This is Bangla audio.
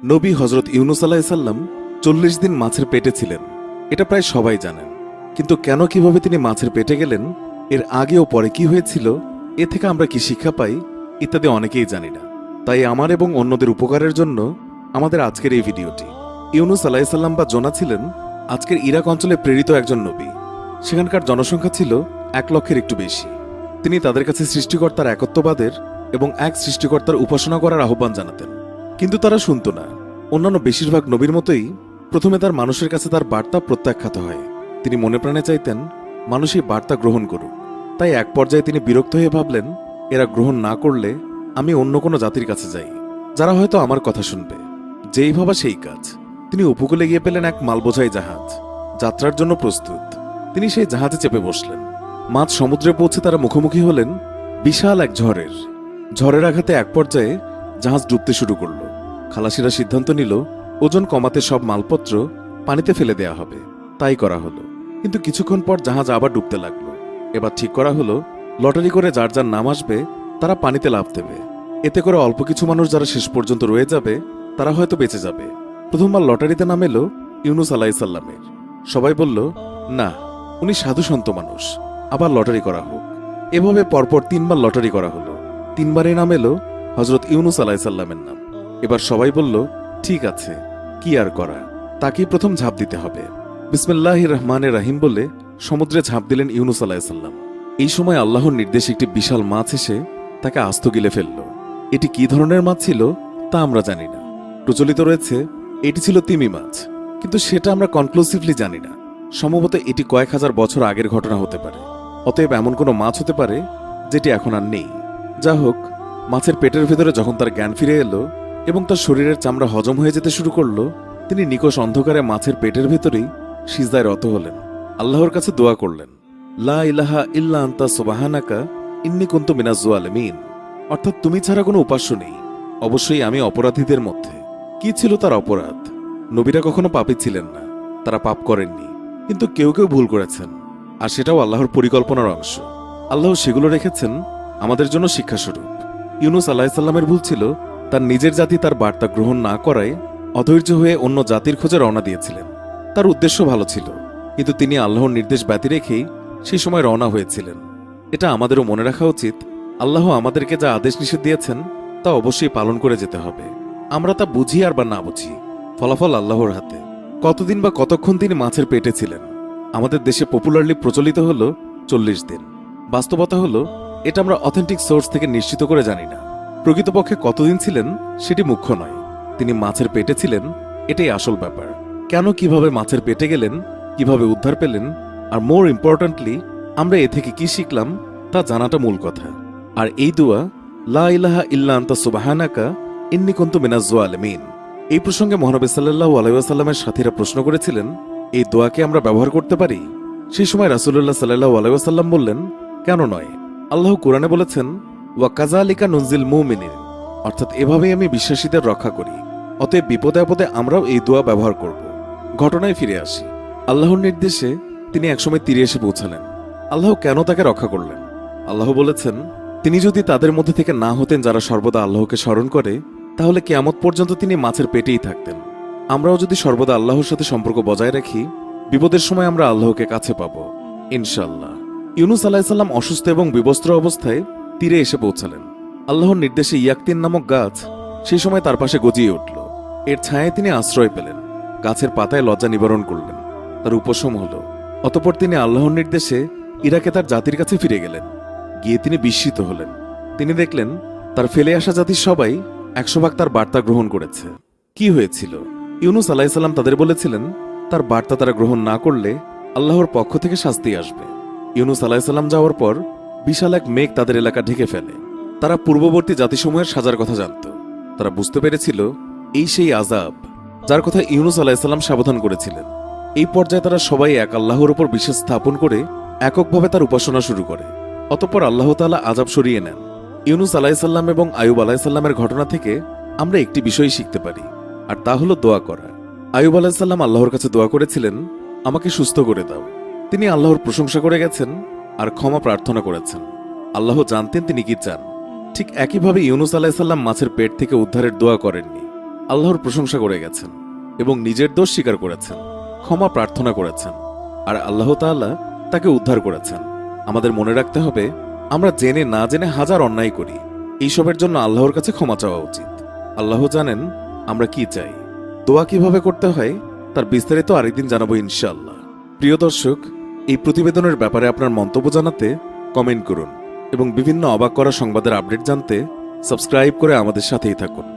নবী হজরত ইউনুস আলাইসাল্লাম ৪০ দিন মাছের পেটে ছিলেন, এটা প্রায় সবাই জানেন। কিন্তু কেন কিভাবে তিনি মাছের পেটে গেলেন, এর আগে ও পরে কি হয়েছিল, এ থেকে আমরা কি শিক্ষা পাই ইত্যাদি অনেকেই জানি না। তাই আমার এবং অন্যদের উপকারের জন্য আমাদের আজকের এই ভিডিওটি। ইউনুস আলাইসাল্লাম বা জোনা ছিলেন আজকের ইরাক অঞ্চলে প্রেরিত একজন নবী। সেখানকার জনসংখ্যা ছিল ১ লক্ষের একটু বেশি। তিনি তাদের কাছে সৃষ্টিকর্তার একত্ববাদের এবং এক সৃষ্টিকর্তার উপাসনা করার আহ্বান জানাতেন, কিন্তু তারা শুনত না। অন্যান্য বেশিরভাগ নবীর মতোই প্রথমে তার মানুষের কাছে তার বার্তা প্রত্যাখ্যাত হয়। তিনি মনে প্রাণে চাইতেন মানুষ এই বার্তা গ্রহণ করুক। তাই এক পর্যায়ে তিনি বিরক্ত হয়ে ভাবলেন, এরা গ্রহণ না করলে আমি অন্য কোনো জাতির কাছে যাই, যারা হয়তো আমার কথা শুনবে। যেই ভাবা সেই কাজ। তিনি উপকূলে গিয়ে পেলেন এক মালবোঝাই জাহাজ, যাত্রার জন্য প্রস্তুত। তিনি সেই জাহাজে চেপে বসলেন। মাঝ সমুদ্রে পৌঁছে তারা মুখোমুখি হলেন বিশাল এক ঝড়ের। ঝড়ের আঘাতে এক পর্যায়ে জাহাজ ডুবতে শুরু করল। খালাসিরা সিদ্ধান্ত নিল ওজন কমাতে সব মালপত্র পানিতে ফেলে দেয়া হবে। তাই করা হলো। কিন্তু কিছুক্ষণ পর জাহাজ আবার ডুবতে লাগলো। এবার ঠিক করা হলো লটারি করে যার যার নাম আসবে তারা পানিতে লাফ দেবে। এতে করে অল্প কিছু মানুষ যারা শেষ পর্যন্ত রয়ে যাবে তারা হয়তো বেঁচে যাবে। প্রথমবার লটারিতে নাম এলো ইউনুস আলাইসাল্লামের। সবাই বলল, না, উনি সাধু সন্ত মানুষ, আবার লটারি করা হোক। এভাবে পরপর ৩বার লটারি করা হলো। ৩বারই নাম এলো হজরত ইউনুস আলাইসাল্লামের নাম। এবার সবাই বলল, ঠিক আছে, কি আর করা, তাকেই প্রথম ঝাঁপ দিতে হবে। বিসমিল্লাহির রহমানির রহিম বলে সমুদ্রে ঝাঁপ দিলেন ইউনুস আলাইসাল্লাম। এই সময় আল্লাহর নির্দেশে একটি বিশাল মাছ এসে তাকে আস্ত গিলে ফেলল। এটি কি ধরনের মাছ ছিল তা আমরা জানি না। প্রচলিত রয়েছে এটি ছিল তিমি মাছ, কিন্তু সেটা আমরা কনক্লুসিভলি জানি না। সম্ভবত এটি কয়েক হাজার বছর আগের ঘটনা হতে পারে। অতএব এমন কোনো মাছ হতে পারে যেটি এখন আর নেই। যা হোক, মাছের পেটের ভেতরে যখন তার জ্ঞান ফিরে এলো এবং তার শরীরের চামড়া হজম হয়ে যেতে শুরু করলো, তিনি নিকষ অন্ধকারে মাছের পেটের ভেতরেই সিজদায় রত হলেন। আল্লাহর কাছে দোয়া করলেন, লা ইলাহা ইল্লা আনতা সুবহানাকা ইন্নী কুনতু মিনাজ জালিমিন। অর্থাৎ তুমি ছাড়া কোনো উপাস্য নেই, অবশ্যই আমি অপরাধীদের মধ্যে। কি ছিল তার অপরাধ? নবীরা কখনো পাপী ছিলেন না, তারা পাপ করেননি। কিন্তু কেউ কেউ ভুল করেছেন, আর সেটাও আল্লাহর পরিকল্পনার অংশ। আল্লাহ সেগুলো রেখেছেন আমাদের জন্য শিক্ষাস্বরূপ। ইউনুস আলাইসাল্লামের ভুল ছিল তার নিজের জাতি তার বার্তা গ্রহণ না করায় অধৈর্য হয়ে অন্য জাতির খোঁজে রওনা দিয়েছিলেন। তার উদ্দেশ্য ভালো ছিল, কিন্তু তিনি আল্লাহর নির্দেশ ব্যতি রেখেই সেই সময় রওনা হয়েছিলেন। এটা আমাদেরও মনে রাখা উচিত, আল্লাহ আমাদেরকে যা আদেশ নিষেধ দিয়েছেন তা অবশ্যই পালন করে যেতে হবে। আমরা তা বুঝি আর বা না বুঝি, ফলাফল আল্লাহর হাতে। কতদিন বা কতক্ষণ তিনি মাছের পেটে ছিলেন? আমাদের দেশে পপুলারলি প্রচলিত হল ৪০ দিন। বাস্তবতা হলো এটা আমরা অথেন্টিক সোর্স থেকে নিশ্চিত করে জানি না। প্রকৃতপক্ষে কতদিন ছিলেন সেটি মুখ্য নয়, তিনি মাছের পেটে ছিলেন এটাই আসল ব্যাপার। কেন, কিভাবে মাছের পেটে গেলেন, কিভাবে উদ্ধার পেলেন, আর মোর ইম্পর্ট্যান্টলি আমরা এ থেকে কি শিখলাম তা জানাটা মূল কথা। আর এই দোয়া, লা ইলাহা ইল্লা আনতা সুবহানাকা ইন্নী কুনতু মিনাজ জালিমিন, এই প্রসঙ্গে মহানবী সাল্লাল্লাহু আলাইহি ওয়াসাল্লামের সাথীরা প্রশ্ন করেছিলেন, এই দোয়াকে আমরা ব্যবহার করতে পারি? সেই সময় রাসূলুল্লাহ সাল্লাল্লাহু আলাইহি ওয়াসাল্লাম বললেন, কেন নয়? আল্লাহ কুরআনে বলেছেন, ওয়া কাযালিকা নুনজিল মুমিনিন, অর্থাৎ এভাবেই আমি বিশ্বাসীদের রক্ষা করি। অতএব বিপদে আপদে আমরাও এই দোয়া ব্যবহার করব। ঘটনায় ফিরে আসি। আল্লাহর নির্দেশে তিনি একসময় তীরে এসে পৌঁছালেন। আল্লাহ কেন তাকে রক্ষা করলেন? আল্লাহ বলেছেন, তিনি যদি তাদের মধ্যে থেকে না হতেন যারা সর্বদা আল্লাহকে স্মরণ করে, তাহলে কিয়ামত পর্যন্ত তিনি মাছের পেটেই থাকতেন। আমরাও যদি সর্বদা আল্লাহর সাথে সম্পর্ক বজায় রাখি, বিপদের সময় আমরা আল্লাহকে কাছে পাব ইনশাআল্লাহ। ইউনুস আলাইসাল্লাম অসুস্থ এবং বিবস্ত্র অবস্থায় তীরে এসে পৌঁছালেন। আল্লাহর নির্দেশে ইয়াকতিন নামক গাছ সেই সময় তার পাশে গজিয়ে উঠল। এর ছায়ায় তিনি আশ্রয় পেলেন। গাছের পাতায় লজ্জা নিবারণ করলেন, তার উপশম হল। অতঃপর তিনি আল্লাহর নির্দেশে ইরাকে তার জাতির কাছে ফিরে গেলেন। গিয়ে তিনি বিস্মিত হলেন। তিনি দেখলেন তার ফেলে আসা জাতির সবাই ১০০ ভাগ তার বার্তা গ্রহণ করেছে। কি হয়েছিল? ইউনুস আলাইসাল্লাম তাদের বলেছিলেন তার বার্তা তারা গ্রহণ না করলে আল্লাহর পক্ষ থেকে শাস্তি আসবে। ইউনুস আলাইসাল্লাম যাওয়ার পর বিশাল এক মেঘ তাদের এলাকা ঢেকে ফেলে। তারা পূর্ববর্তী জাতিসমূহের সাজার কথা জানত। তারা বুঝতে পেরেছিল এই সেই আযাব যার কথা ইউনুস আলাইসাল্লাম সাবধান করেছিলেন। এই পর্যায়ে তারা সবাই এক আল্লাহর উপর বিশ্বাস স্থাপন করে এককভাবে তার উপাসনা শুরু করে। অতঃপর আল্লাহ তাআলা আযাব সরিয়ে নেন। ইউনুস আলাইসাল্লাম এবং আয়ুব আলাইসাল্লামের ঘটনা থেকে আমরা একটি বিষয় শিখতে পারি, আর তা হলো দোয়া করা। আয়ুব আলাইসাল্লাম আল্লাহর কাছে দোয়া করেছিলেন, আমাকে সুস্থ করে দাও। তিনি আল্লাহর প্রশংসা করে গেছেন আর ক্ষমা প্রার্থনা করেছেন। আল্লাহ জানতেন তিনি কি চান। ঠিক একইভাবে ইউনুস আলাইসাল্লাম মাছের পেট থেকে উদ্ধারের দোয়া করেননি। আল্লাহর প্রশংসা করে গেছেন এবং নিজের দোষ স্বীকার করেছেন, ক্ষমা প্রার্থনা করেছেন, আর আল্লাহ তাআলা তাকে উদ্ধার করেছেন। আমাদের মনে রাখতে হবে, আমরা জেনে না জেনে হাজার অন্যায় করি, এইসবের জন্য আল্লাহর কাছে ক্ষমা চাওয়া উচিত। আল্লাহ জানেন আমরা কি চাই। দোয়া কিভাবে করতে হয় তার বিস্তারিত আরেকদিন জানাবো ইনশাআল্লাহ। প্রিয় দর্শক, এই প্রতিবেদনের ব্যাপারে আপনার মন্তব্য জানাতে কমেন্ট করুন এবং বিভিন্ন অবাক করা সংবাদের আপডেট জানতে সাবস্ক্রাইব করে আমাদের সাথেই থাকুন।